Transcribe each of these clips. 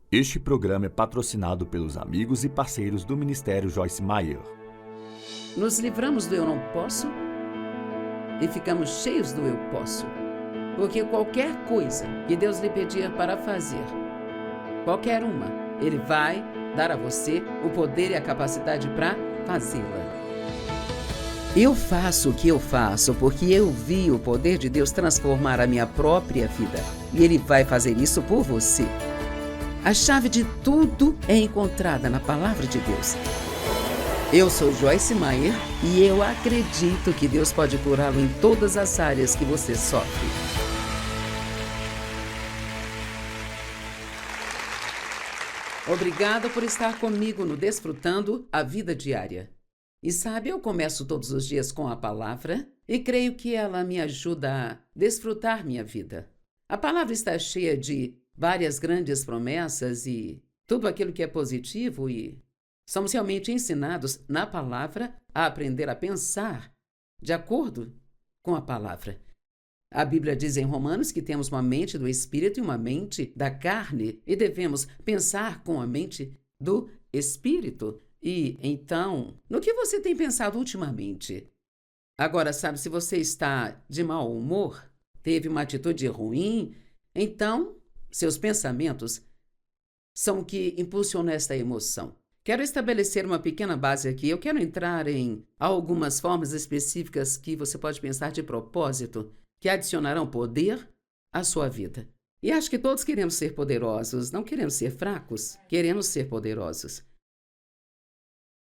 Este programa é patrocinado pelos amigos e parceiros do Ministério Joyce Meyer. Nos livramos do eu não posso e ficamos cheios do eu posso. Porque qualquer coisa que Deus lhe pedir para fazer, qualquer uma, Ele vai dar a você o poder e a capacidade para fazê-la. Eu faço o que eu faço porque eu vi o poder de Deus transformar a minha própria vida. E Ele vai fazer isso por você. A chave de tudo é encontrada na Palavra de Deus. Eu sou Joyce Meyer e eu acredito que Deus pode curá-lo em todas as áreas que você sofre. Obrigada por estar comigo no Desfrutando a Vida Diária. E sabe, eu começo todos os dias com a palavra e creio que ela me ajuda a desfrutar minha vida. A palavra está cheia de várias grandes promessas e tudo aquilo que é positivo e somos realmente ensinados na palavra a aprender a pensar de acordo com a palavra. A Bíblia diz em Romanos que temos uma mente do Espírito e uma mente da carne e devemos pensar com a mente do Espírito. E, então, no que você tem pensado ultimamente? Agora, sabe, se você está de mau humor, teve uma atitude ruim, então seus pensamentos são o que impulsionam esta emoção. Quero estabelecer uma pequena base aqui. Eu quero entrar em algumas formas específicas que você pode pensar de propósito, que adicionarão poder à sua vida. E acho que todos queremos ser poderosos, não queremos ser fracos, queremos ser poderosos.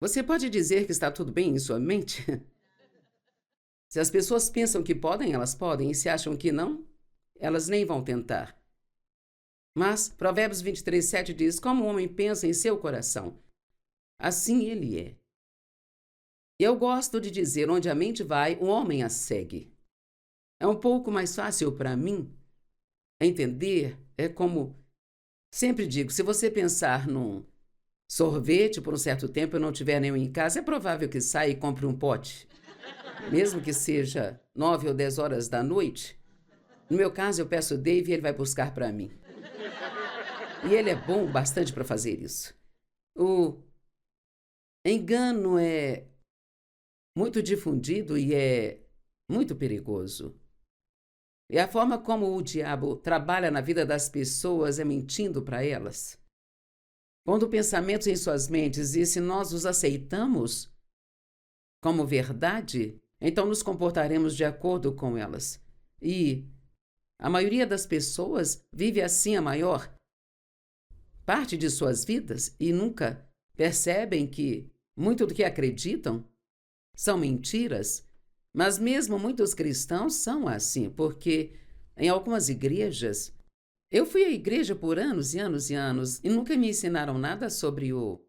Você pode dizer que está tudo bem em sua mente? Se as pessoas pensam que podem, elas podem, e se acham que não, elas nem vão tentar. Mas Provérbios 23:7 diz: como o homem pensa em seu coração, assim ele é. Eu gosto de dizer: onde a mente vai, o homem a segue. É um pouco mais fácil para mim entender, é como sempre digo, se você pensar num sorvete por um certo tempo e não tiver nenhum em casa, é provável que saia e compre um pote. Mesmo que seja 9 ou 10 horas da noite. No meu caso, eu peço o Dave e ele vai buscar para mim. E ele é bom bastante para fazer isso. O engano é muito difundido e é muito perigoso. E a forma como o diabo trabalha na vida das pessoas é mentindo para elas. Pondo pensamentos em suas mentes, e se nós os aceitamos como verdade, então nos comportaremos de acordo com elas. E a maioria das pessoas vive assim a maior parte de suas vidas e nunca percebem que muito do que acreditam são mentiras. Mas mesmo muitos cristãos são assim, porque em algumas igrejas, eu fui à igreja por anos e anos e anos e nunca me ensinaram nada sobre o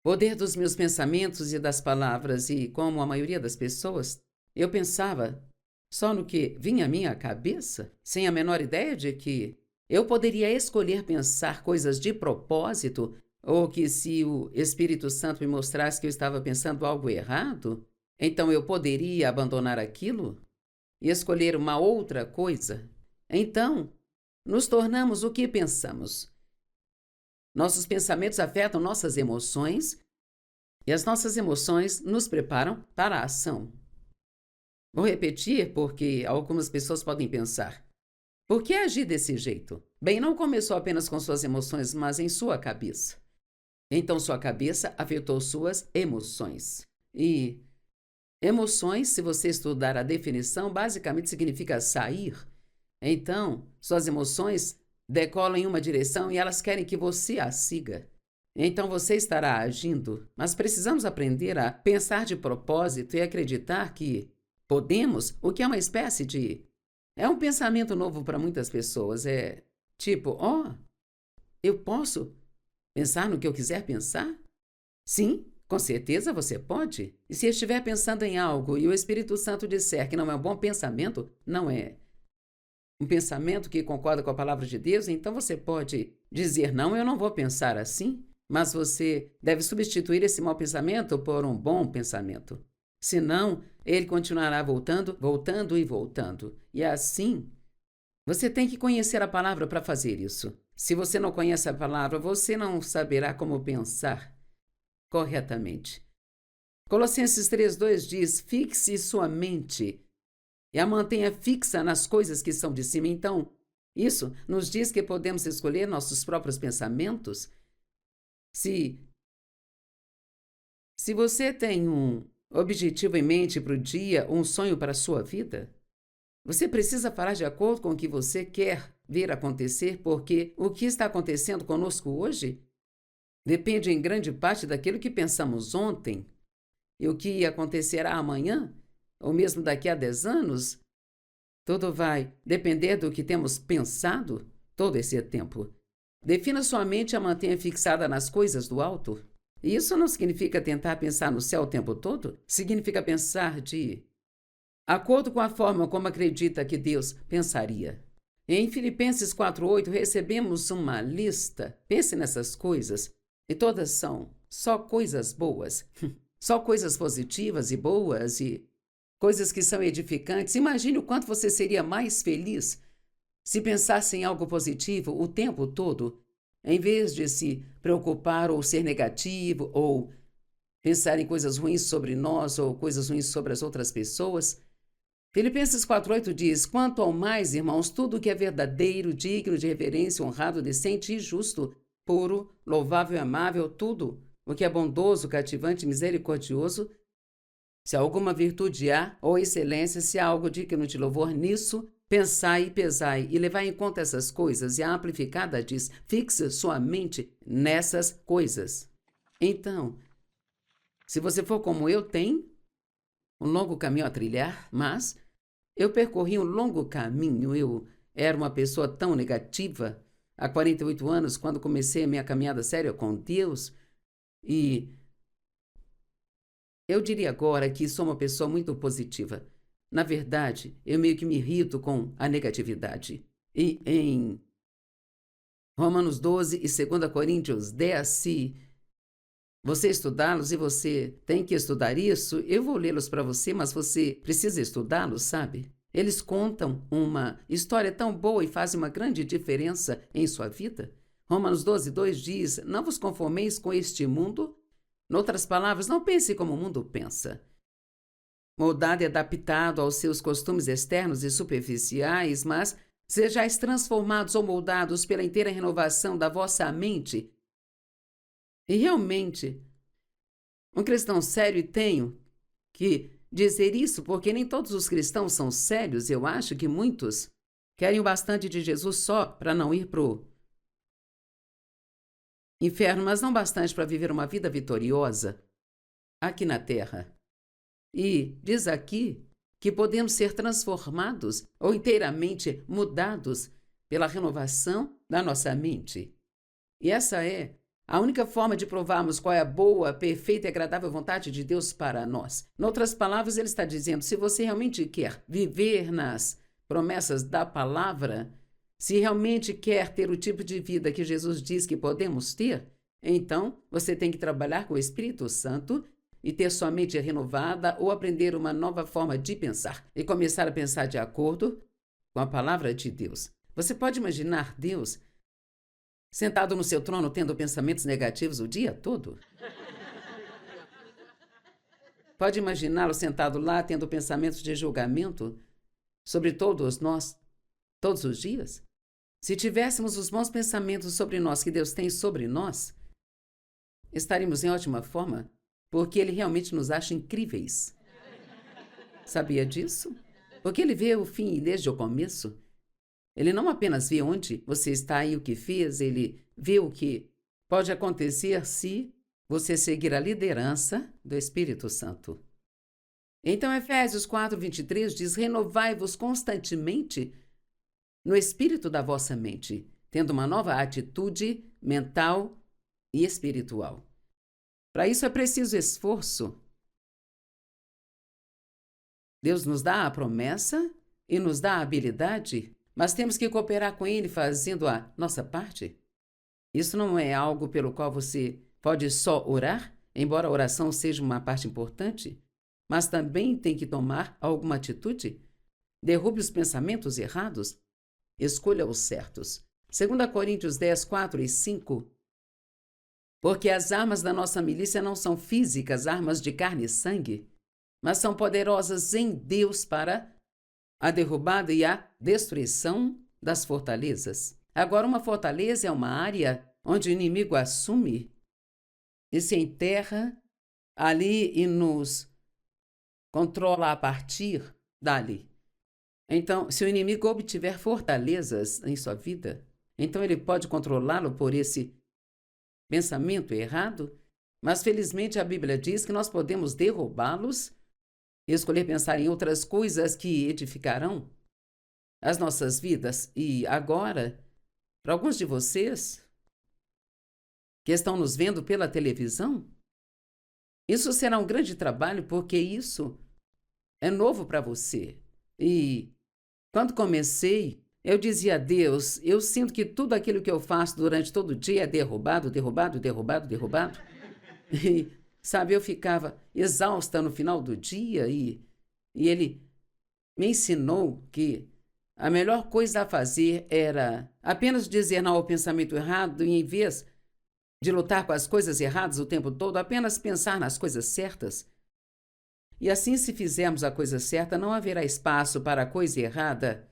poder dos meus pensamentos e das palavras, e como a maioria das pessoas, eu pensava só no que vinha à minha cabeça, sem a menor ideia de que eu poderia escolher pensar coisas de propósito, ou que se o Espírito Santo me mostrasse que eu estava pensando algo errado, então eu poderia abandonar aquilo e escolher uma outra coisa. Então, nos tornamos o que pensamos. Nossos pensamentos afetam nossas emoções e as nossas emoções nos preparam para a ação. Vou repetir porque algumas pessoas podem pensar: por que agir desse jeito? Bem, não começou apenas com suas emoções, mas em sua cabeça. Então sua cabeça afetou suas emoções. E emoções, se você estudar a definição, basicamente significa sair. Então, suas emoções decolam em uma direção e elas querem que você as siga. Então você estará agindo, mas precisamos aprender a pensar de propósito e acreditar que podemos, o que é uma espécie de... É um pensamento novo para muitas pessoas, é tipo, eu posso pensar no que eu quiser pensar? Sim, com certeza você pode. E se estiver pensando em algo e o Espírito Santo disser que não é um bom pensamento, não é um pensamento que concorda com a palavra de Deus, então você pode dizer: não, eu não vou pensar assim, mas você deve substituir esse mau pensamento por um bom pensamento. Senão, ele continuará voltando, voltando e voltando. E assim, você tem que conhecer a palavra para fazer isso. Se você não conhece a palavra, você não saberá como pensar corretamente. Colossenses 3:2 diz: fixe sua mente e a mantenha fixa nas coisas que são de cima. Então, isso nos diz que podemos escolher nossos próprios pensamentos. Se você tem um objetivo em mente para o dia, um sonho para a sua vida, você precisa falar de acordo com o que você quer ver acontecer, porque o que está acontecendo conosco hoje depende em grande parte daquilo que pensamos ontem. E o que acontecerá amanhã, ou mesmo daqui a 10 anos, tudo vai depender do que temos pensado todo esse tempo. Defina sua mente e a mantenha fixada nas coisas do alto. E isso não significa tentar pensar no céu o tempo todo, significa pensar de acordo com a forma como acredita que Deus pensaria. Em Filipenses 4:8 recebemos uma lista. Pense nessas coisas, e todas são só coisas boas. Só coisas positivas e boas e coisas que são edificantes. Imagine o quanto você seria mais feliz se pensasse em algo positivo o tempo todo, em vez de se preocupar ou ser negativo ou pensar em coisas ruins sobre nós ou coisas ruins sobre as outras pessoas. Filipenses 4:8 diz: quanto ao mais, irmãos, tudo o que é verdadeiro, digno de reverência, honrado, decente e justo, puro, louvável e amável, tudo o que é bondoso, cativante, misericordioso, se alguma virtude há, ou excelência, se há algo digno de louvor, nisso pensai e pesai, e levai em conta essas coisas. E a Amplificada diz: fixe sua mente nessas coisas. Então, se você for como eu, tem um longo caminho a trilhar, mas eu percorri um longo caminho. Eu era uma pessoa tão negativa há 48 anos, quando comecei a minha caminhada séria com Deus. E eu diria agora que sou uma pessoa muito positiva. Na verdade, eu meio que me irrito com a negatividade. E em Romanos 12 e 2 Coríntios 10, se você estudá-los, e você tem que estudar isso, eu vou lê-los para você, mas você precisa estudá-los, sabe? Eles contam uma história tão boa e fazem uma grande diferença em sua vida. Romanos 12:2 diz: não vos conformeis com este mundo. Noutras palavras, não pense como o mundo pensa. Moldado e adaptado aos seus costumes externos e superficiais, mas sejais transformados ou moldados pela inteira renovação da vossa mente. E realmente, um cristão sério, e tenho que dizer isso porque nem todos os cristãos são sérios. Eu acho que muitos querem o bastante de Jesus só para não ir pro inferno, mas não bastante para viver uma vida vitoriosa aqui na terra. E diz aqui que podemos ser transformados ou inteiramente mudados pela renovação da nossa mente. E essa é a única forma de provarmos qual é a boa, perfeita e agradável vontade de Deus para nós. Em outras palavras, ele está dizendo: se você realmente quer viver nas promessas da palavra, se realmente quer ter o tipo de vida que Jesus diz que podemos ter, então você tem que trabalhar com o Espírito Santo e ter sua mente renovada ou aprender uma nova forma de pensar e começar a pensar de acordo com a palavra de Deus. Você pode imaginar Deus sentado no seu trono tendo pensamentos negativos o dia todo? Pode imaginá-lo sentado lá tendo pensamentos de julgamento sobre todos nós, todos os dias? Se tivéssemos os bons pensamentos sobre nós que Deus tem sobre nós, estaríamos em ótima forma, porque Ele realmente nos acha incríveis. Sabia disso? Porque Ele vê o fim desde o começo. Ele não apenas vê onde você está e o que fez, Ele vê o que pode acontecer se você seguir a liderança do Espírito Santo. Então, Efésios 4:23 diz: renovai-vos constantemente no espírito da vossa mente, tendo uma nova atitude mental e espiritual. Para isso é preciso esforço. Deus nos dá a promessa e nos dá a habilidade, mas temos que cooperar com Ele fazendo a nossa parte. Isso não é algo pelo qual você pode só orar, embora a oração seja uma parte importante, mas também tem que tomar alguma atitude. Derrube os pensamentos errados, escolha os certos. 2 Coríntios 10, 4 e 5. Porque as armas da nossa milícia não são físicas, armas de carne e sangue, mas são poderosas em Deus para a derrubada e a destruição das fortalezas. Agora, uma fortaleza é uma área onde o inimigo assume e se enterra ali e nos controla a partir dali. Então, se o inimigo obtiver fortalezas em sua vida, então ele pode controlá-lo por esse pensamento errado, mas felizmente a Bíblia diz que nós podemos derrubá-los e escolher pensar em outras coisas que edificarão as nossas vidas. E agora, para alguns de vocês que estão nos vendo pela televisão, isso será um grande trabalho porque isso é novo para você. E quando comecei, eu dizia a Deus, eu sinto que tudo aquilo que eu faço durante todo o dia é derrubado. E, sabe, eu ficava exausta no final do dia e ele me ensinou que a melhor coisa a fazer era apenas dizer não ao pensamento errado e, em vez de lutar com as coisas erradas o tempo todo, apenas pensar nas coisas certas. E assim, se fizermos a coisa certa, não haverá espaço para a coisa errada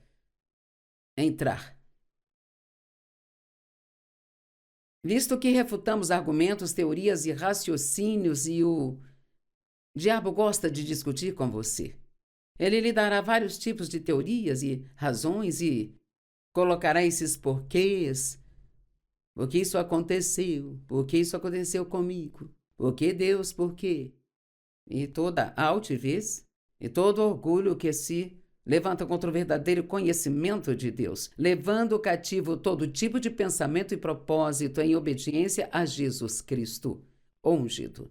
entrar. Visto que refutamos argumentos, teorias e raciocínios e o diabo gosta de discutir com você. Ele lhe dará vários tipos de teorias e razões e colocará esses porquês. Por que isso aconteceu? Por que isso aconteceu comigo? Por que Deus? Por quê? E toda altivez e todo orgulho que se levanta contra o verdadeiro conhecimento de Deus, levando cativo todo tipo de pensamento e propósito em obediência a Jesus Cristo, o ungido.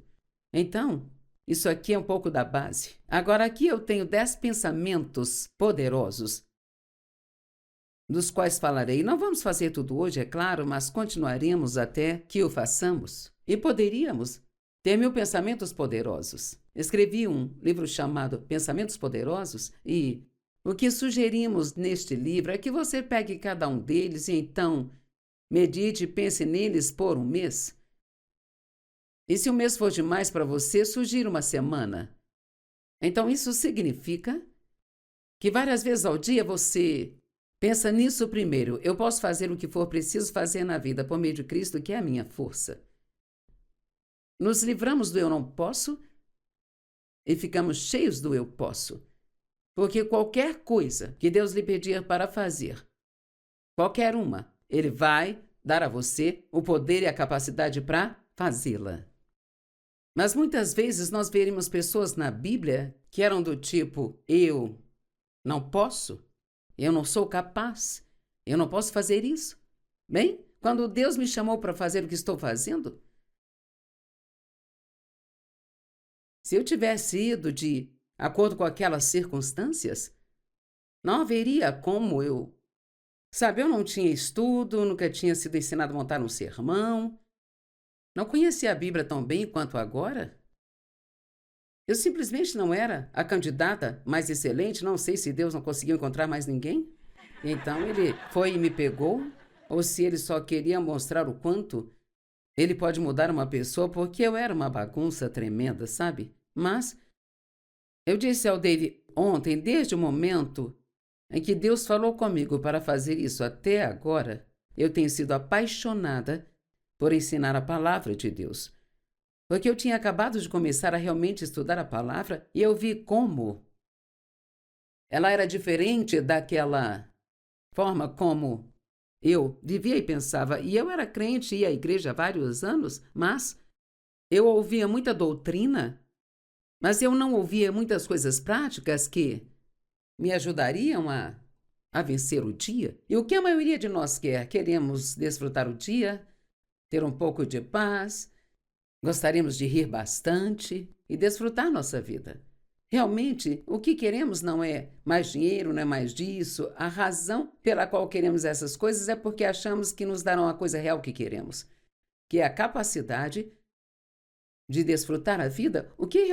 Então, isso aqui é um pouco da base. Agora, aqui eu tenho 10 pensamentos poderosos, dos quais falarei. Não vamos fazer tudo hoje, é claro, mas continuaremos até que o façamos. E poderíamos ter 1000 pensamentos poderosos. Escrevi um livro chamado Pensamentos Poderosos e o que sugerimos neste livro é que você pegue cada um deles e então medite e pense neles por um mês. E se um mês for demais para você, sugira uma semana. Então isso significa que várias vezes ao dia você pensa nisso primeiro. Eu posso fazer o que for preciso fazer na vida por meio de Cristo, que é a minha força. Nos livramos do eu não posso e ficamos cheios do eu posso. Porque qualquer coisa que Deus lhe pedir para fazer, qualquer uma, Ele vai dar a você o poder e a capacidade para fazê-la. Mas muitas vezes nós veremos pessoas na Bíblia que eram do tipo, eu não posso, eu não sou capaz, eu não posso fazer isso. Bem, quando Deus me chamou para fazer o que estou fazendo, se eu tivesse ido de acordo com aquelas circunstâncias, não haveria como eu... Sabe, eu não tinha estudo, nunca tinha sido ensinado a montar um sermão, não conhecia a Bíblia tão bem quanto agora. Eu simplesmente não era a candidata mais excelente, não sei se Deus não conseguiu encontrar mais ninguém. Então ele foi e me pegou, ou se ele só queria mostrar o quanto ele pode mudar uma pessoa, porque eu era uma bagunça tremenda, sabe? Mas eu disse ao Dave ontem, desde o momento em que Deus falou comigo para fazer isso até agora, eu tenho sido apaixonada por ensinar a palavra de Deus. Porque eu tinha acabado de começar a realmente estudar a palavra e eu vi como ela era diferente daquela forma como eu vivia e pensava. E eu era crente e ia à igreja há vários anos, mas eu ouvia muita doutrina, mas eu não ouvia muitas coisas práticas que me ajudariam a vencer o dia. E o que a maioria de nós quer? Queremos desfrutar o dia, ter um pouco de paz, gostaríamos de rir bastante e desfrutar nossa vida. Realmente, o que queremos não é mais dinheiro, não é mais disso. A razão pela qual queremos essas coisas é porque achamos que nos darão a coisa real que queremos, que é a capacidade de desfrutar a vida. O que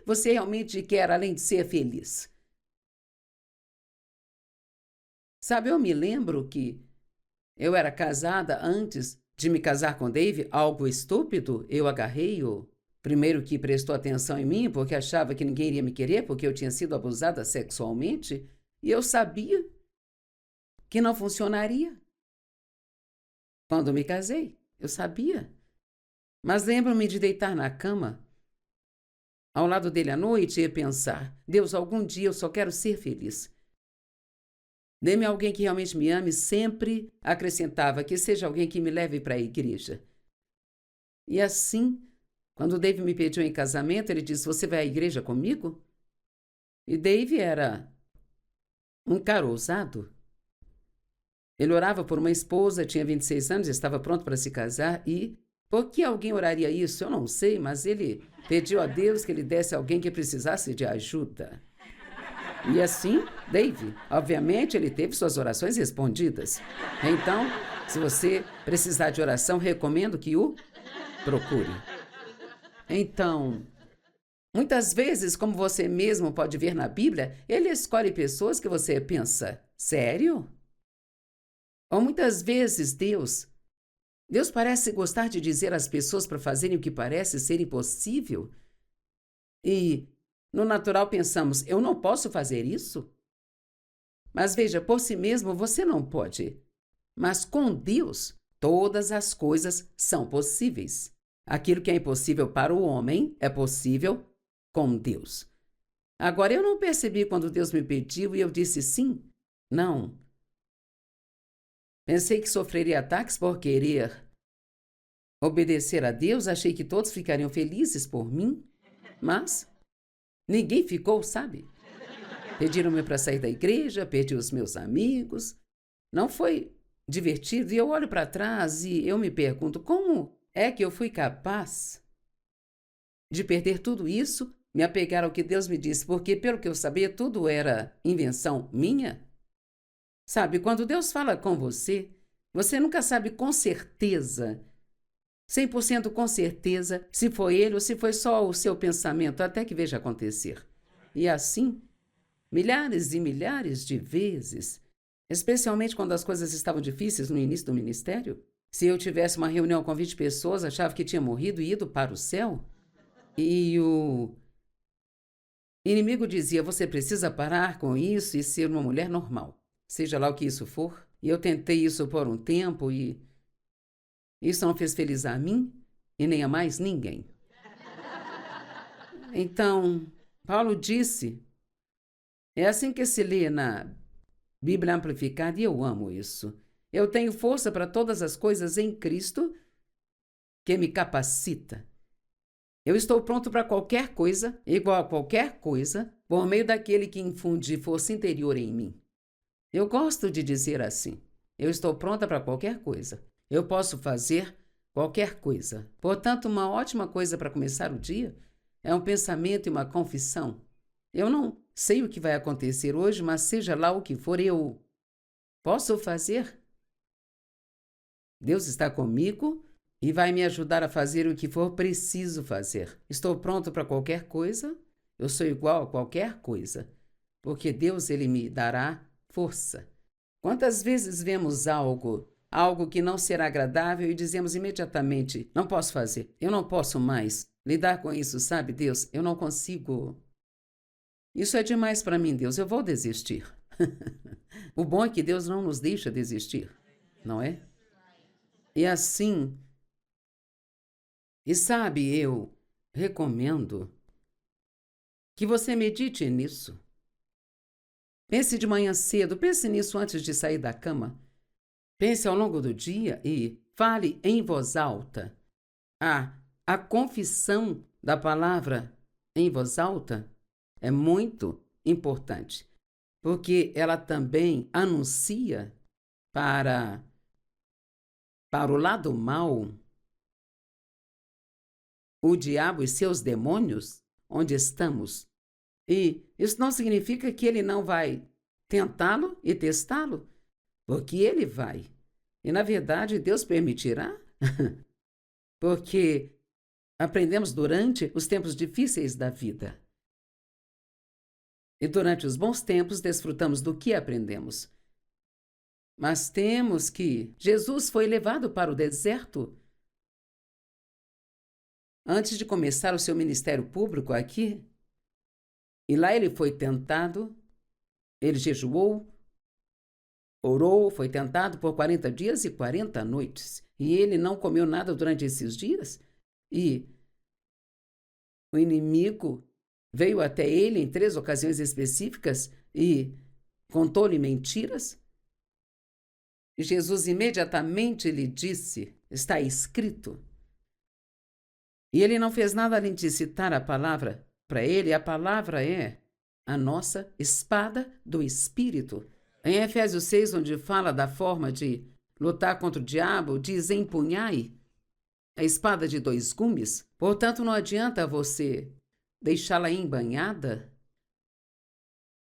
você realmente quer além de ser feliz? Sabe, eu me lembro que Eu era casada antes de me casar com Dave, algo estúpido. Eu agarrei-o. Primeiro que prestou atenção em mim porque achava que ninguém iria me querer porque eu tinha sido abusada sexualmente. E eu sabia que não funcionaria. Quando me casei, eu sabia. Mas lembro-me de deitar na cama ao lado dele à noite e pensar: Deus, algum dia eu só quero ser feliz. Dê-me alguém que realmente me ame, sempre acrescentava que seja alguém que me leve para a igreja. E assim, quando Dave me pediu em casamento, ele disse: você vai à igreja comigo? E Dave era um cara ousado. Ele orava por uma esposa, tinha 26 anos, estava pronto para se casar e... Por que alguém oraria isso? Eu não sei, mas ele pediu a Deus que lhe desse alguém que precisasse de ajuda. E assim, Dave, obviamente, ele teve suas orações respondidas. Então, se você precisar de oração, recomendo que o procure. Então, muitas vezes, como você mesmo pode ver na Bíblia, ele escolhe pessoas que você pensa: sério? Ou muitas vezes Deus parece gostar de dizer às pessoas para fazerem o que parece ser impossível. E, no natural, pensamos: eu não posso fazer isso? Mas veja, por si mesmo você não pode. Mas com Deus, todas as coisas são possíveis. Aquilo que é impossível para o homem é possível com Deus. Agora, eu não percebi quando Deus me pediu e eu disse sim. Não. Pensei que sofreria ataques por querer obedecer a Deus, achei que todos ficariam felizes por mim, mas ninguém ficou, sabe? Pediram-me para sair da igreja, perdi os meus amigos. Não foi divertido e eu olho para trás e eu me pergunto: como é que eu fui capaz de perder tudo isso, me apegar ao que Deus me disse, porque, pelo que eu sabia, tudo era invenção minha? Sabe, quando Deus fala com você, você nunca sabe com certeza, 100% com certeza, se foi ele ou se foi só o seu pensamento, até que veja acontecer. E assim, milhares e milhares de vezes, especialmente quando as coisas estavam difíceis no início do ministério, se eu tivesse uma reunião com 20 pessoas, achava que tinha morrido e ido para o céu, e o inimigo dizia: você precisa parar com isso e ser uma mulher normal, seja lá o que isso for. E eu tentei isso por um tempo e isso não fez feliz a mim e nem a mais ninguém. Então, Paulo disse, é assim que se lê na Bíblia Amplificada, e eu amo isso: eu tenho força para todas as coisas em Cristo que me capacita. Eu estou pronto para qualquer coisa, igual a qualquer coisa, por meio daquele que infunde força interior em mim. Eu gosto de dizer assim: eu estou pronta para qualquer coisa. Eu posso fazer qualquer coisa. Portanto, uma ótima coisa para começar o dia é um pensamento e uma confissão. Eu não sei o que vai acontecer hoje, mas seja lá o que for, eu posso fazer. Deus está comigo e vai me ajudar a fazer o que for preciso fazer. Estou pronto para qualquer coisa. Eu sou igual a qualquer coisa, porque Deus, ele me dará força. Quantas vezes vemos algo que não será agradável e dizemos imediatamente: não posso fazer, eu não posso mais lidar com isso, sabe, Deus? Eu não consigo. Isso é demais para mim, Deus, eu vou desistir. O bom é que Deus não nos deixa desistir, não é? E assim, e sabe, eu recomendo que você medite nisso. Pense de manhã cedo, pense nisso antes de sair da cama. Pense ao longo do dia e fale em voz alta. A confissão da palavra em voz alta é muito importante, porque ela também anuncia para o lado mau, o diabo e seus demônios, onde estamos. E isso não significa que ele não vai tentá-lo e testá-lo, porque ele vai. E, na verdade, Deus permitirá, porque aprendemos durante os tempos difíceis da vida. E durante os bons tempos, desfrutamos do que aprendemos. Mas temos que Jesus foi levado para o deserto antes de começar o seu ministério público aqui. E lá ele foi tentado, ele jejuou, orou, foi tentado por 40 dias e 40 noites. E ele não comeu nada durante esses dias. E o inimigo veio até ele em 3 ocasiões específicas e contou-lhe mentiras. E Jesus imediatamente lhe disse: está escrito. E ele não fez nada além de citar a palavra. Para ele, a palavra é a nossa espada do Espírito. Em Efésios 6, onde fala da forma de lutar contra o diabo, diz: empunhai a espada de 2 gumes. Portanto, não adianta você deixá-la embanhada.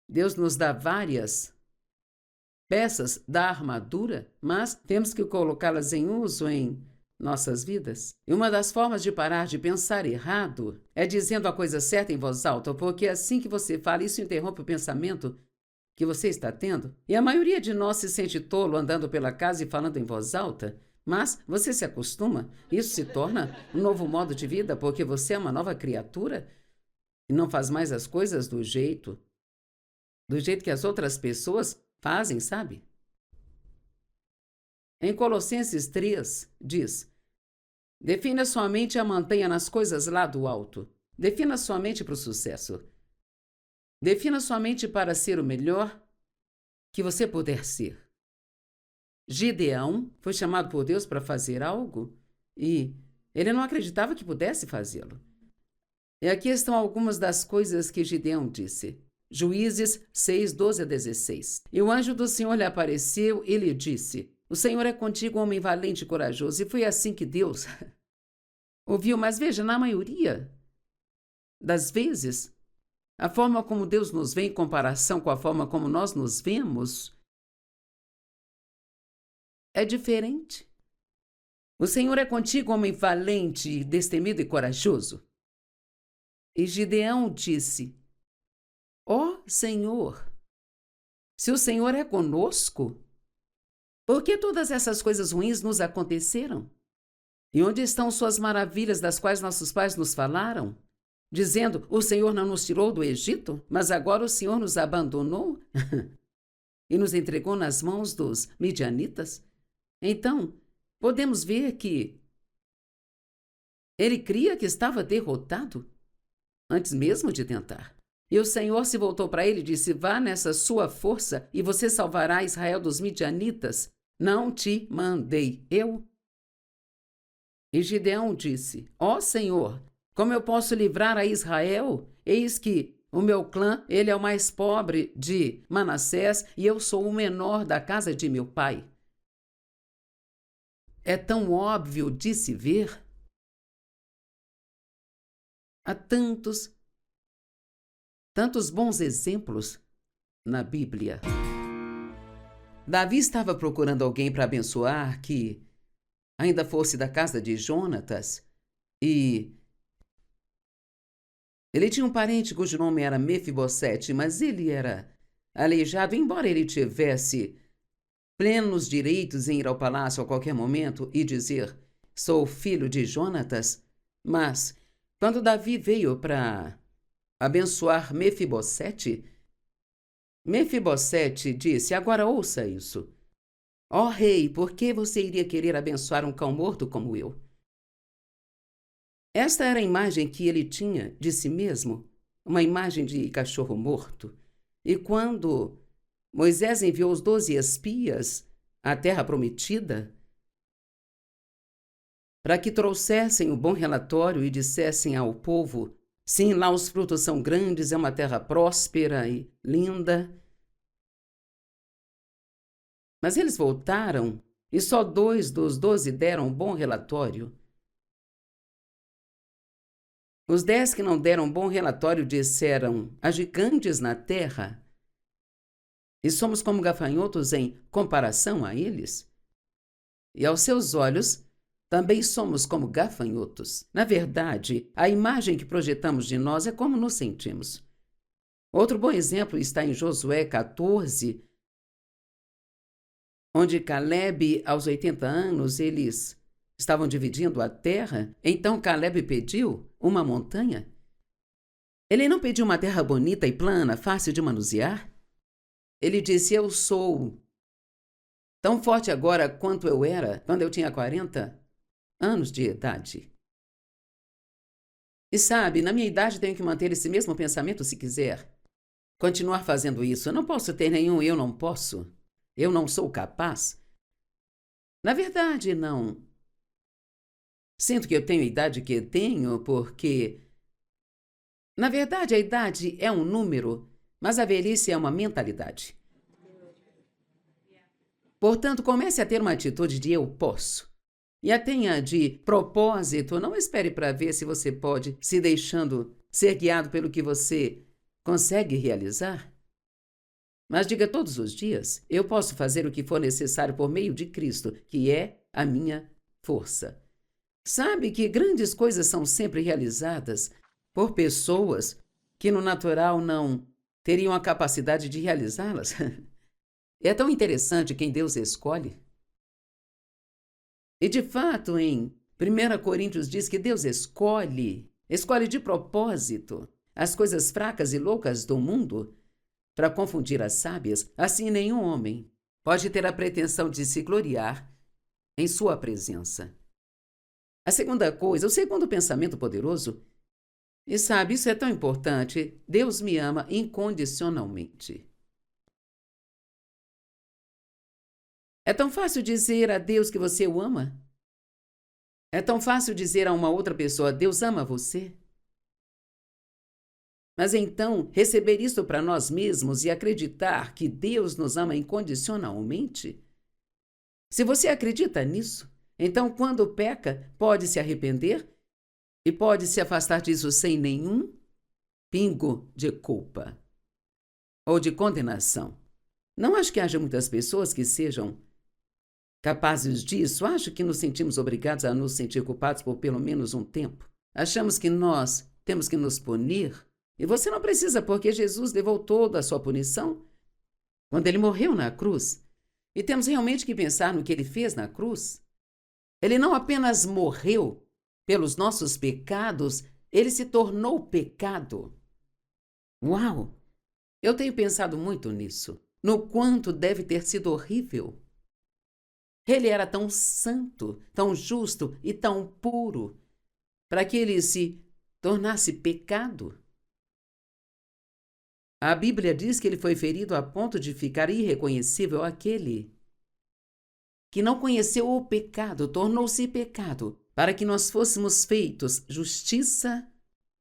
Deus nos dá várias peças da armadura, mas temos que colocá-las em uso em nossas vidas. E uma das formas de parar de pensar errado é dizendo a coisa certa em voz alta, porque assim que você fala, isso interrompe o pensamento que você está tendo. E a maioria de nós se sente tolo andando pela casa e falando em voz alta, mas você se acostuma. Isso se torna um novo modo de vida, porque você é uma nova criatura e não faz mais as coisas do jeito que as outras pessoas fazem, sabe? Em Colossenses 3, diz: defina sua mente e a mantenha nas coisas lá do alto. Defina sua mente para o sucesso. Defina sua mente para ser o melhor que você puder ser. Gideão foi chamado por Deus para fazer algo e ele não acreditava que pudesse fazê-lo. E aqui estão algumas das coisas que Gideão disse. Juízes 6, 12 a 16. E o anjo do Senhor lhe apareceu e lhe disse: o Senhor é contigo, homem valente e corajoso. E foi assim que Deus ouviu. Mas veja, na maioria das vezes, a forma como Deus nos vê em comparação com a forma como nós nos vemos é diferente. O Senhor é contigo, homem valente, destemido e corajoso. E Gideão disse: ó Senhor, se o Senhor é conosco, por que todas essas coisas ruins nos aconteceram? E onde estão suas maravilhas das quais nossos pais nos falaram? Dizendo: o Senhor não nos tirou do Egito, mas agora o Senhor nos abandonou e nos entregou nas mãos dos midianitas. Então, podemos ver que ele cria que estava derrotado antes mesmo de tentar. E o Senhor se voltou para ele e disse: vá nessa sua força e você salvará Israel dos midianitas. Não te mandei eu? E Gideão disse: ó Senhor, como eu posso livrar a Israel? Eis que o meu clã, ele é o mais pobre de Manassés e eu sou o menor da casa de meu pai. É tão óbvio de se ver. Há tantos bons exemplos na Bíblia. Davi estava procurando alguém para abençoar que ainda fosse da casa de Jonatas, e ele tinha um parente cujo nome era Mefibosete, mas ele era aleijado, embora ele tivesse plenos direitos em ir ao palácio a qualquer momento e dizer: sou filho de Jonatas. Mas quando Davi veio para abençoar Mefibosete, Mefibosete disse: agora ouça isso. Ó rei, por que você iria querer abençoar um cão morto como eu? Esta era a imagem que ele tinha de si mesmo, uma imagem de cachorro morto. E quando Moisés enviou os 12 espias à terra prometida, para que trouxessem o bom relatório e dissessem ao povo: sim, lá os frutos são grandes, é uma terra próspera e linda. Mas eles voltaram e só 2 dos 12 deram um bom relatório. Os 10 que não deram um bom relatório disseram: há gigantes na terra e somos como gafanhotos em comparação a eles. E aos seus olhos também somos como gafanhotos. Na verdade, a imagem que projetamos de nós é como nos sentimos. Outro bom exemplo está em Josué 14, onde Caleb, aos 80 anos, eles estavam dividindo a terra, então Caleb pediu uma montanha? Ele não pediu uma terra bonita e plana, fácil de manusear? Ele disse: eu sou tão forte agora quanto eu era quando eu tinha 40 anos de idade. E sabe, na minha idade tenho que manter esse mesmo pensamento se quiser continuar fazendo isso. Eu não posso ter nenhum eu não posso. Eu não sou capaz. Na verdade, não. Sinto que eu tenho a idade que tenho porque, na verdade, a idade é um número, mas a velhice é uma mentalidade. Portanto, comece a ter uma atitude de eu posso. E a tenha de propósito. Não espere para ver se você pode, se deixando ser guiado pelo que você consegue realizar. Mas diga todos os dias: eu posso fazer o que for necessário por meio de Cristo, que é a minha força. Sabe que grandes coisas são sempre realizadas por pessoas que no natural não teriam a capacidade de realizá-las? É tão interessante quem Deus escolhe. E de fato, em 1 Coríntios diz que Deus escolhe de propósito as coisas fracas e loucas do mundo para confundir as sábias. Assim, nenhum homem pode ter a pretensão de se gloriar em sua presença. A segunda coisa, o segundo pensamento poderoso, e sabe, isso é tão importante: Deus me ama incondicionalmente. É tão fácil dizer a Deus que você o ama? É tão fácil dizer a uma outra pessoa: Deus ama você? Mas então, receber isso para nós mesmos e acreditar que Deus nos ama incondicionalmente? Se você acredita nisso, então quando peca, pode se arrepender e pode se afastar disso sem nenhum pingo de culpa ou de condenação. Não acho que haja muitas pessoas que sejam capazes disso. Acho que nos sentimos obrigados a nos sentir culpados por pelo menos um tempo. Achamos que nós temos que nos punir. E você não precisa, porque Jesus levou toda a sua punição quando ele morreu na cruz. E temos realmente que pensar no que ele fez na cruz. Ele não apenas morreu pelos nossos pecados, ele se tornou pecado. Uau! Eu tenho pensado muito nisso, no quanto deve ter sido horrível. Ele era tão santo, tão justo e tão puro, para que ele se tornasse pecado. A Bíblia diz que ele foi ferido a ponto de ficar irreconhecível àquele que não conheceu o pecado, tornou-se pecado, para que nós fôssemos feitos justiça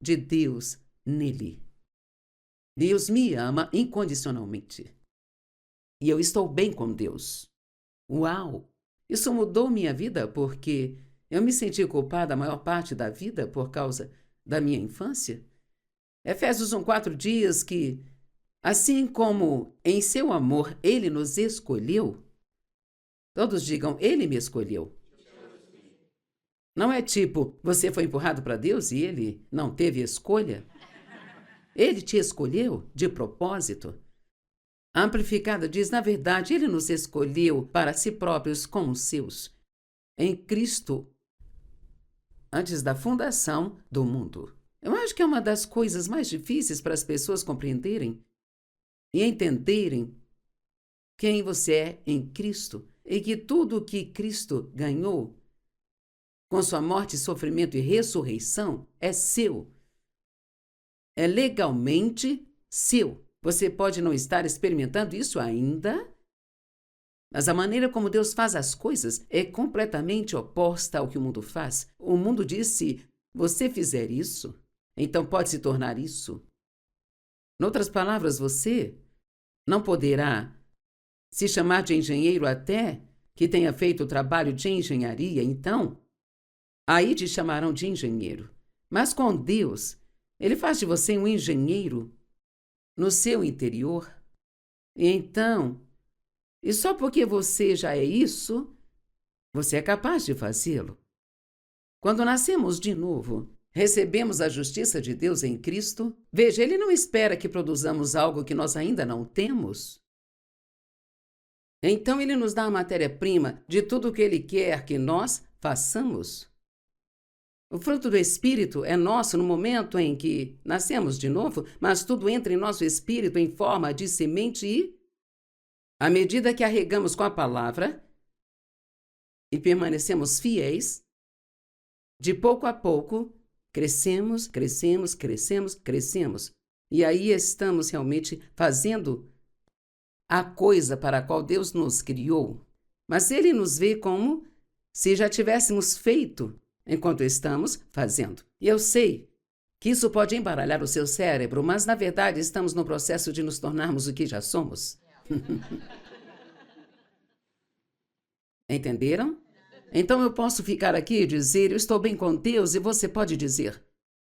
de Deus nele. Deus me ama incondicionalmente. E eu estou bem com Deus. Uau! Isso mudou minha vida porque eu me senti culpada a maior parte da vida por causa da minha infância. Efésios 1:4 diz que, assim como em seu amor ele nos escolheu, todos digam: ele me escolheu. Não é tipo, você foi empurrado para Deus e ele não teve escolha. Ele te escolheu de propósito. A Amplificada diz: na verdade, ele nos escolheu para si próprios como os seus, em Cristo, antes da fundação do mundo. Eu acho que é uma das coisas mais difíceis para as pessoas compreenderem e entenderem quem você é em Cristo e que tudo o que Cristo ganhou com sua morte, sofrimento e ressurreição é seu. É legalmente seu. Você pode não estar experimentando isso ainda, mas a maneira como Deus faz as coisas é completamente oposta ao que o mundo faz. O mundo diz: se você fizer isso, então pode se tornar isso. Em outras palavras, você não poderá se chamar de engenheiro até que tenha feito o trabalho de engenharia, então aí te chamarão de engenheiro. Mas com Deus, ele faz de você um engenheiro no seu interior. E então, e só porque você já é isso, você é capaz de fazê-lo. Quando nascemos de novo, recebemos a justiça de Deus em Cristo. Veja, ele não espera que produzamos algo que nós ainda não temos. Então Ele nos dá a matéria-prima de tudo o que Ele quer que nós façamos. O fruto do Espírito é nosso no momento em que nascemos de novo, mas tudo entra em nosso espírito em forma de semente e, à medida que a regamos com a palavra e permanecemos fiéis, de pouco a pouco, crescemos, crescemos, crescemos, crescemos. E aí estamos realmente fazendo a coisa para a qual Deus nos criou. Mas Ele nos vê como se já tivéssemos feito enquanto estamos fazendo. E eu sei que isso pode embaralhar o seu cérebro, mas na verdade estamos no processo de nos tornarmos o que já somos. Entenderam? Então eu posso ficar aqui e dizer, eu estou bem com Deus, e você pode dizer,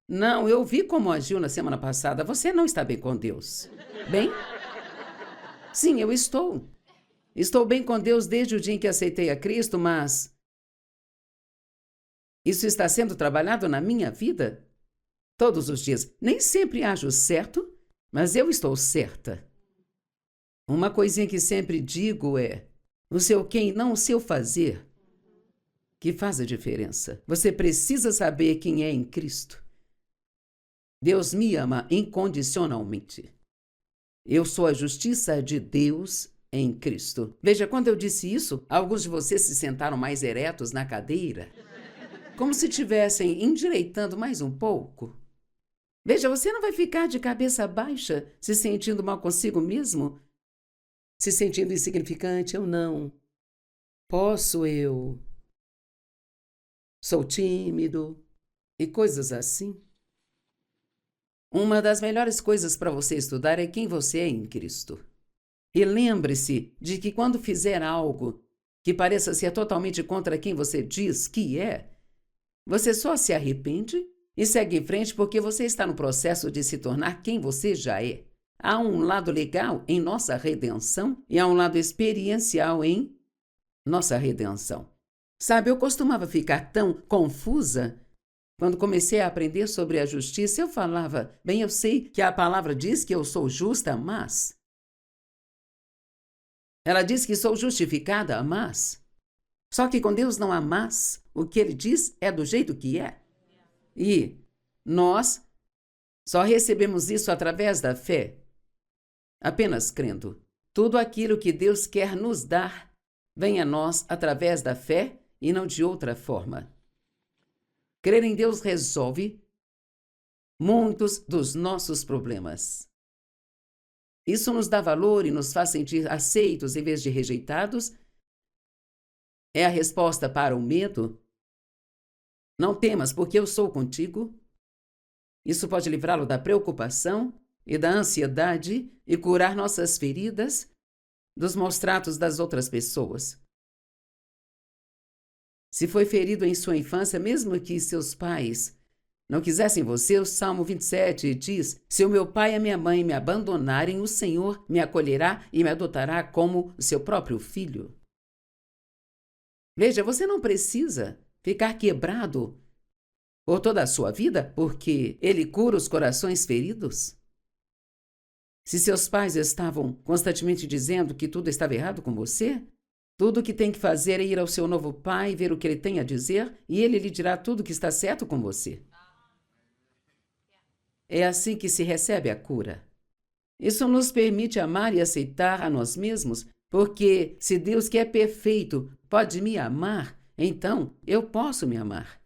não, eu vi como agiu na semana passada, você não está bem com Deus. Bem? Sim, eu estou. Estou bem com Deus desde o dia em que aceitei a Cristo, mas isso está sendo trabalhado na minha vida todos os dias. Nem sempre ajo certo, mas eu estou certa. Uma coisinha que sempre digo é, o seu quem, não o seu fazer, que faz a diferença. Você precisa saber quem é em Cristo. Deus me ama incondicionalmente. Eu sou a justiça de Deus em Cristo. Veja, quando eu disse isso, alguns de vocês se sentaram mais eretos na cadeira, como se estivessem endireitando mais um pouco. Veja, você não vai ficar de cabeça baixa, se sentindo mal consigo mesmo, se sentindo insignificante. Eu não. Posso eu? Sou tímido e coisas assim. Uma das melhores coisas para você estudar é quem você é em Cristo. E lembre-se de que quando fizer algo que pareça ser totalmente contra quem você diz que é, você só se arrepende e segue em frente porque você está no processo de se tornar quem você já é. Há um lado legal em nossa redenção e há um lado experiencial em nossa redenção. Sabe, eu costumava ficar tão confusa. Quando comecei a aprender sobre a justiça, eu falava, bem, eu sei que a palavra diz que eu sou justa, mas... Ela diz que sou justificada, mas... Só que com Deus não há mas. O que Ele diz é do jeito que é. E nós só recebemos isso através da fé. Apenas crendo. Tudo aquilo que Deus quer nos dar vem a nós através da fé e não de outra forma. Crer em Deus resolve muitos dos nossos problemas. Isso nos dá valor e nos faz sentir aceitos em vez de rejeitados. É a resposta para o medo. Não temas, porque eu sou contigo. Isso pode livrá-lo da preocupação e da ansiedade e curar nossas feridas dos maus tratos das outras pessoas. Se foi ferido em sua infância, mesmo que seus pais não quisessem você, o Salmo 27 diz, se o meu pai e a minha mãe me abandonarem, o Senhor me acolherá e me adotará como seu próprio filho. Veja, você não precisa ficar quebrado por toda a sua vida, porque Ele cura os corações feridos. Se seus pais estavam constantemente dizendo que tudo estava errado com você, tudo o que tem que fazer é ir ao seu novo pai, ver o que ele tem a dizer, e ele lhe dirá tudo o que está certo com você. É assim que se recebe a cura. Isso nos permite amar e aceitar a nós mesmos, porque se Deus que é perfeito pode me amar, então eu posso me amar.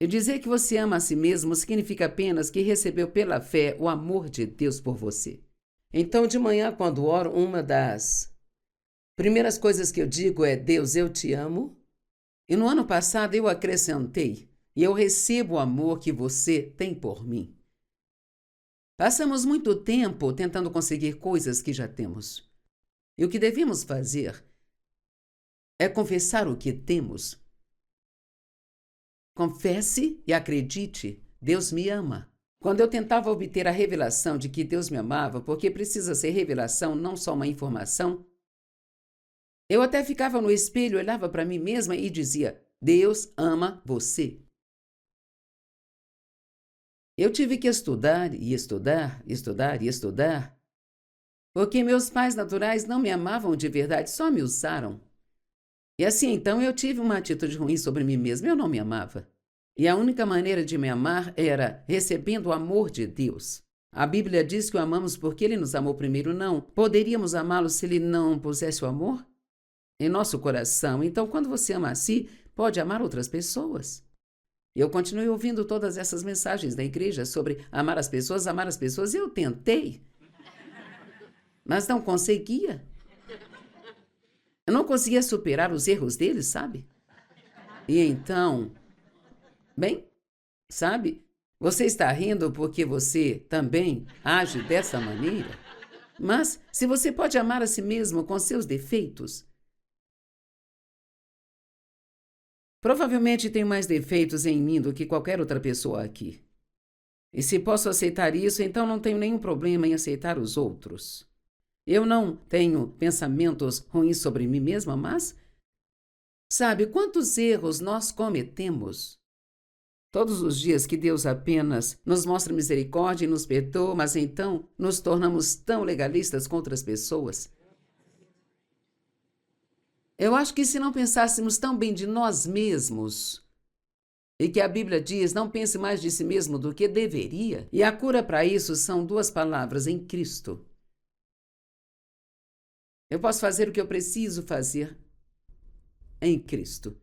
E dizer que você ama a si mesmo significa apenas que recebeu pela fé o amor de Deus por você. Então, de manhã, quando oro, uma das primeiras coisas que eu digo é, Deus, eu te amo. E no ano passado eu acrescentei, e eu recebo o amor que você tem por mim. Passamos muito tempo tentando conseguir coisas que já temos. E o que devemos fazer é confessar o que temos. Confesse e acredite, Deus me ama. Quando eu tentava obter a revelação de que Deus me amava, porque precisa ser revelação, não só uma informação, eu até ficava no espelho, olhava para mim mesma e dizia, Deus ama você. Eu tive que estudar e estudar, estudar e estudar, Porque meus pais naturais não me amavam de verdade, só me usaram. E assim, então, eu tive uma atitude ruim sobre mim mesmo, eu não me amava. E a única maneira de me amar era recebendo o amor de Deus. A Bíblia diz que o amamos porque Ele nos amou primeiro, não. Poderíamos amá-lo se Ele não pusesse o amor em nosso coração. Então, quando você ama a si, pode amar outras pessoas. Eu continuei ouvindo todas essas mensagens da igreja sobre amar as pessoas, e eu tentei. Mas não conseguia. Eu não conseguia superar os erros deles, sabe? E então, bem, sabe, você está rindo porque você também age dessa maneira. Mas se você pode amar a si mesmo com seus defeitos, provavelmente tenho mais defeitos em mim do que qualquer outra pessoa aqui. E se posso aceitar isso, então não tenho nenhum problema em aceitar os outros. Eu não tenho pensamentos ruins sobre mim mesma, mas sabe quantos erros nós cometemos? Todos os dias que Deus apenas nos mostra misericórdia e nos perdoa, mas então nos tornamos tão legalistas com outras pessoas. Eu acho que se não pensássemos tão bem de nós mesmos, e que a Bíblia diz, não pense mais de si mesmo do que deveria, e a cura para isso são duas palavras, em Cristo. Eu posso fazer o que eu preciso fazer em Cristo.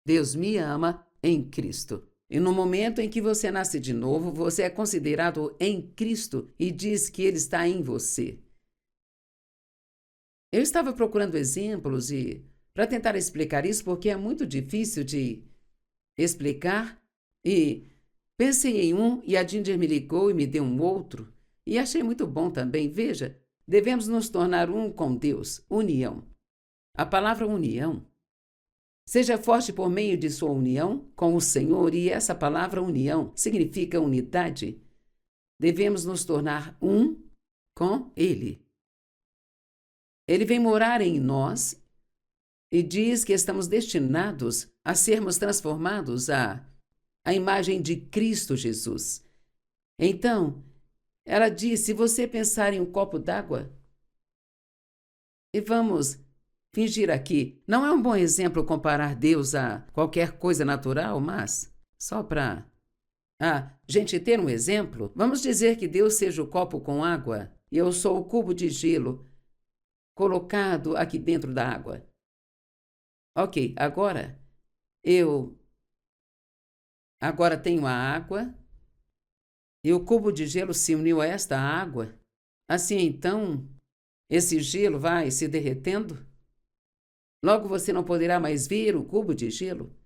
Deus me ama em Cristo. E no momento em que você nasce de novo, você é considerado em Cristo e diz que Ele está em você. Eu estava procurando exemplos para tentar explicar isso, porque é muito difícil de explicar, e pensei em um e a Ginger me ligou e me deu um outro, e achei muito bom também. Veja, devemos nos tornar um com Deus, união. A palavra união. Seja forte por meio de sua união com o Senhor, e essa palavra união significa unidade. Devemos nos tornar um com Ele. Ele vem morar em nós e diz que estamos destinados a sermos transformados à imagem de Cristo Jesus. Então, ela diz, se você pensar em um copo d'água, e vamos fingir aqui, não é um bom exemplo comparar Deus a qualquer coisa natural, mas só para a gente ter um exemplo, vamos dizer que Deus seja o copo com água e eu sou o cubo de gelo colocado aqui dentro da água. Ok, agora tenho a água e o cubo de gelo se uniu a esta água. Assim, então, esse gelo vai se derretendo. Logo você não poderá mais ver o cubo de gelo.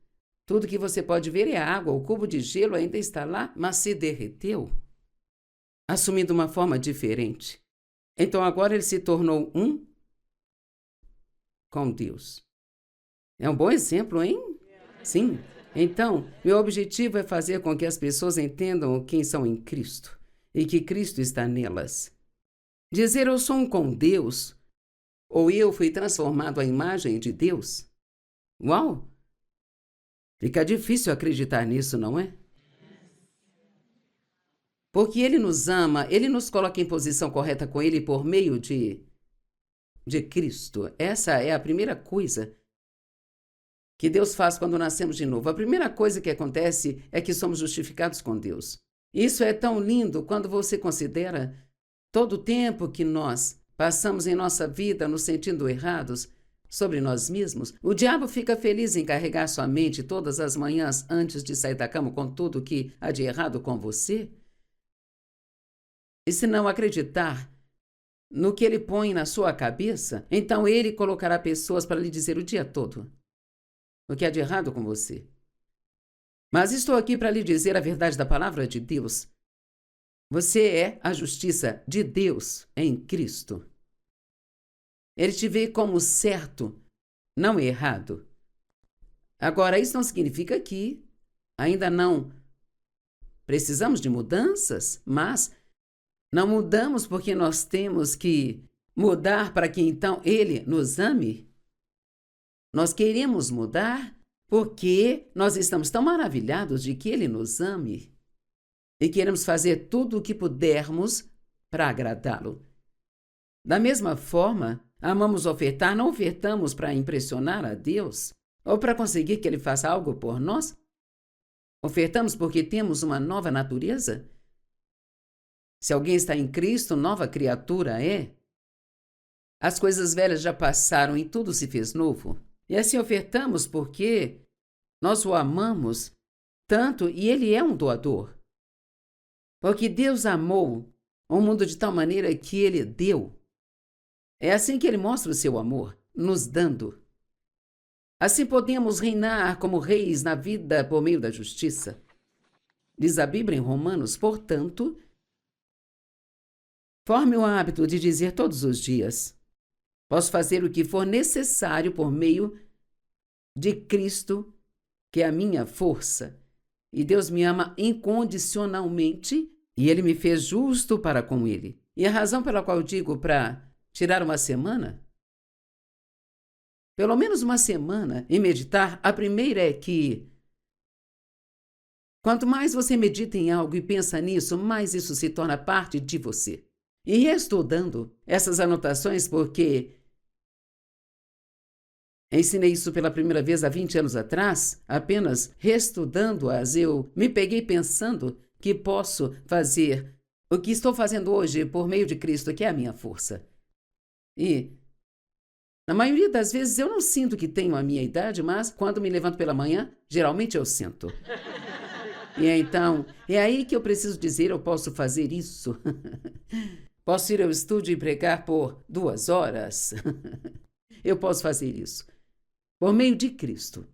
Tudo que você pode ver é a água. O cubo de gelo ainda está lá, mas se derreteu, assumindo uma forma diferente. Então agora ele se tornou um com Deus. É um bom exemplo, hein? Sim. Então, meu objetivo é fazer com que as pessoas entendam quem são em Cristo e que Cristo está nelas. Dizer eu sou um com Deus, ou eu fui transformado à imagem de Deus. Uau! Fica difícil acreditar nisso, não é? Porque Ele nos ama, Ele nos coloca em posição correta com Ele por meio de Cristo. Essa é a primeira coisa que Deus faz quando nascemos de novo. A primeira coisa que acontece é que somos justificados com Deus. Isso é tão lindo quando você considera todo o tempo que nós passamos em nossa vida nos sentindo errados sobre nós mesmos. O diabo fica feliz em carregar sua mente todas as manhãs antes de sair da cama com tudo que há de errado com você. E se não acreditar no que ele põe na sua cabeça, então ele colocará pessoas para lhe dizer o dia todo o que há de errado com você. Mas estou aqui para lhe dizer a verdade da palavra de Deus. Você é a justiça de Deus em Cristo. Ele te vê como certo, não errado. Agora, isso não significa que ainda não precisamos de mudanças, mas não mudamos porque nós temos que mudar para que então Ele nos ame. Nós queremos mudar porque nós estamos tão maravilhados de que Ele nos ame e queremos fazer tudo o que pudermos para agradá-lo. Da mesma forma, amamos ofertar, não ofertamos para impressionar a Deus ou para conseguir que Ele faça algo por nós. Ofertamos porque temos uma nova natureza. Se alguém está em Cristo, nova criatura é. As coisas velhas já passaram e tudo se fez novo. E assim ofertamos porque nós o amamos tanto e Ele é um doador. Porque Deus amou o mundo de tal maneira que Ele deu. É assim que Ele mostra o seu amor, nos dando. Assim podemos reinar como reis na vida por meio da justiça. Diz a Bíblia em Romanos, portanto, forme o hábito de dizer todos os dias: posso fazer o que for necessário por meio de Cristo, que é a minha força. E Deus me ama incondicionalmente e Ele me fez justo para com Ele. E a razão pela qual eu digo para tirar uma semana, pelo menos uma semana, e meditar, a primeira é que quanto mais você medita em algo e pensa nisso, mais isso se torna parte de você. E reestudando essas anotações, porque ensinei isso pela primeira vez há 20 anos atrás, apenas reestudando-as, eu me peguei pensando que posso fazer o que estou fazendo hoje por meio de Cristo, que é a minha força. E, na maioria das vezes, eu não sinto que tenho a minha idade, mas quando me levanto pela manhã, geralmente eu sinto. E então, é aí que eu preciso dizer: eu posso fazer isso. Posso ir ao estúdio e pregar por 2 horas. Eu posso fazer isso por meio de Cristo,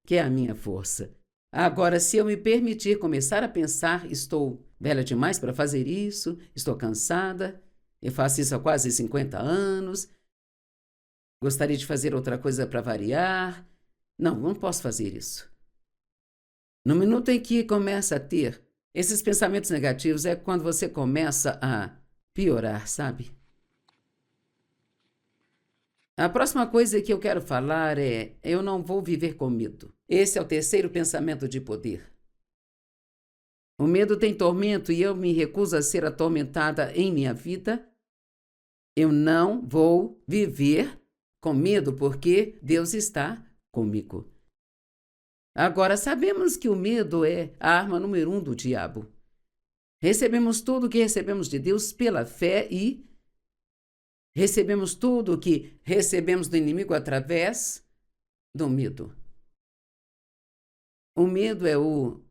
que é a minha força. Agora, se eu me permitir começar a pensar: estou velha demais para fazer isso, estou cansada, eu faço isso há quase 50 anos, gostaria de fazer outra coisa para variar. Não posso fazer isso. No minuto em que começa a ter esses pensamentos negativos, é quando você começa a piorar, sabe? A próxima coisa que eu quero falar é: eu não vou viver com medo. Esse é o terceiro pensamento de poder. O medo tem tormento e eu me recuso a ser atormentada em minha vida. Eu não vou viver com medo porque Deus está comigo. Agora, sabemos que o medo é a arma número 1 do diabo. Recebemos tudo o que recebemos de Deus pela fé e recebemos tudo o que recebemos do inimigo através do medo. O medo é o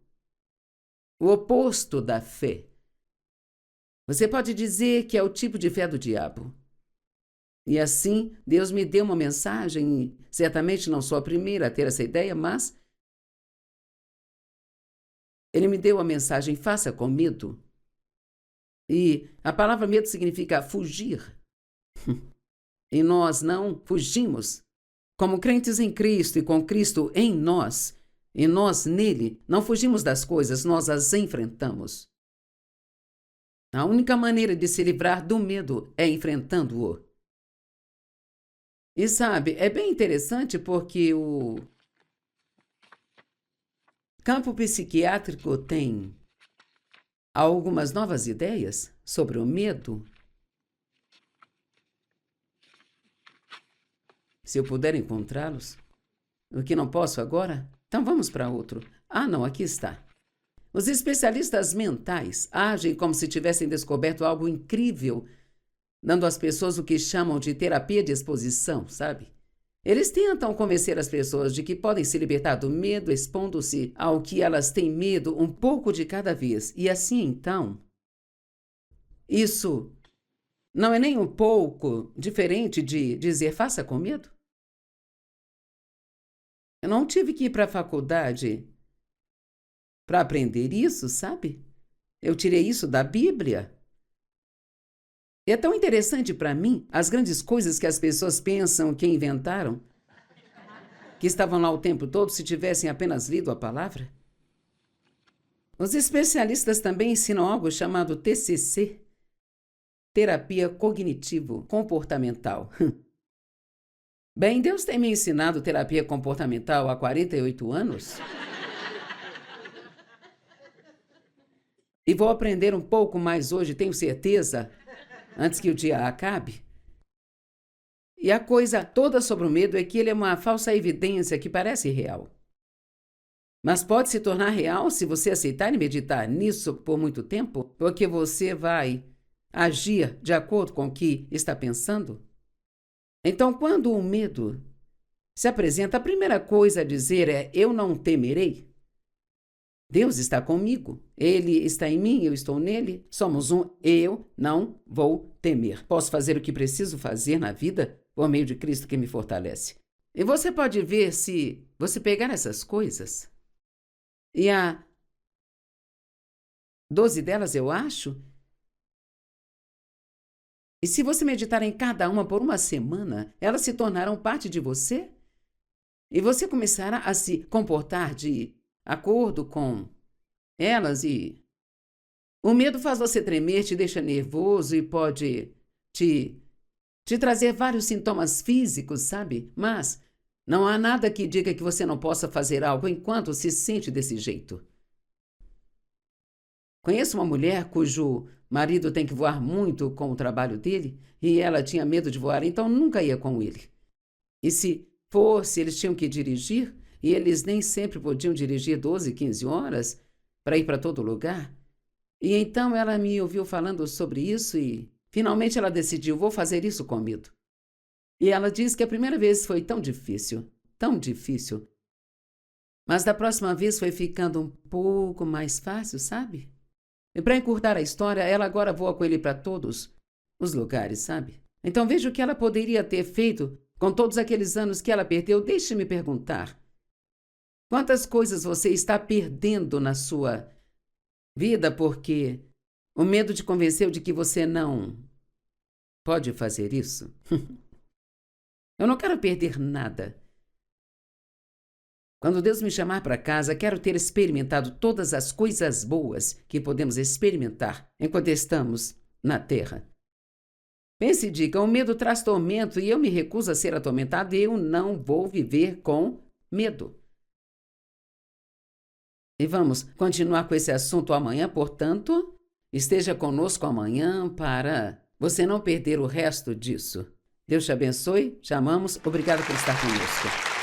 oposto da fé. Você pode dizer que é o tipo de fé do diabo. E assim, Deus me deu uma mensagem, e certamente não sou a primeira a ter essa ideia, mas Ele me deu a mensagem: faça com medo. E a palavra medo significa fugir. E nós não fugimos. Como crentes em Cristo e com Cristo em nós, e nós nele, não fugimos das coisas, nós as enfrentamos. A única maneira de se livrar do medo é enfrentando-o. E sabe, é bem interessante porque o campo psiquiátrico tem algumas novas ideias sobre o medo. Se eu puder encontrá-los. O que não posso agora? Então vamos para outro. Não, aqui está. Os especialistas mentais agem como se tivessem descoberto algo incrível, dando às pessoas o que chamam de terapia de exposição, sabe? Eles tentam convencer as pessoas de que podem se libertar do medo expondo-se ao que elas têm medo um pouco de cada vez. E assim, então, isso não é nem um pouco diferente de dizer faça com medo? Eu não tive que ir para a faculdade para aprender isso, sabe? Eu tirei isso da Bíblia. E é tão interessante para mim as grandes coisas que as pessoas pensam que inventaram, que estavam lá o tempo todo se tivessem apenas lido a palavra. Os especialistas também ensinam algo chamado TCC, Terapia Cognitivo-Comportamental. Bem, Deus tem me ensinado terapia comportamental há 48 anos. E vou aprender um pouco mais hoje, tenho certeza. antes que o dia acabe. E a coisa toda sobre o medo é que ele é uma falsa evidência que parece real. Mas pode se tornar real se você aceitar e meditar nisso por muito tempo, porque você vai agir de acordo com o que está pensando. Então, quando o medo se apresenta, a primeira coisa a dizer é: eu não temerei. Deus está comigo, Ele está em mim, eu estou nele, somos um, eu não vou temer. Posso fazer o que preciso fazer na vida por meio de Cristo que me fortalece. E você pode ver se você pegar essas coisas, e há 12 delas, eu acho, e se você meditar em cada uma por uma semana, elas se tornarão parte de você, e você começará a se comportar de acordo com elas, e o medo faz você tremer, te deixa nervoso e pode te trazer vários sintomas físicos, sabe? Mas não há nada que diga que você não possa fazer algo enquanto se sente desse jeito. Conheço uma mulher cujo marido tem que voar muito com o trabalho dele e ela tinha medo de voar, então nunca ia com ele. E se fosse, eles tinham que dirigir e eles nem sempre podiam dirigir 12, 15 horas para ir para todo lugar. E então ela me ouviu falando sobre isso e finalmente ela decidiu: vou fazer isso com medo. E ela disse que a primeira vez foi tão difícil, mas da próxima vez foi ficando um pouco mais fácil, sabe? E para encurtar a história, ela agora voa com ele para todos os lugares, sabe? Então veja o que ela poderia ter feito com todos aqueles anos que ela perdeu. Deixe-me perguntar: quantas coisas você está perdendo na sua vida porque o medo te convenceu de que você não pode fazer isso? Eu não quero perder nada. Quando Deus me chamar para casa, quero ter experimentado todas as coisas boas que podemos experimentar enquanto estamos na terra. Pense e diga: o medo traz tormento e eu me recuso a ser atormentado e eu não vou viver com medo. E vamos continuar com esse assunto amanhã, portanto, esteja conosco amanhã para você não perder o resto disso. Deus te abençoe, te amamos, obrigado por estar conosco.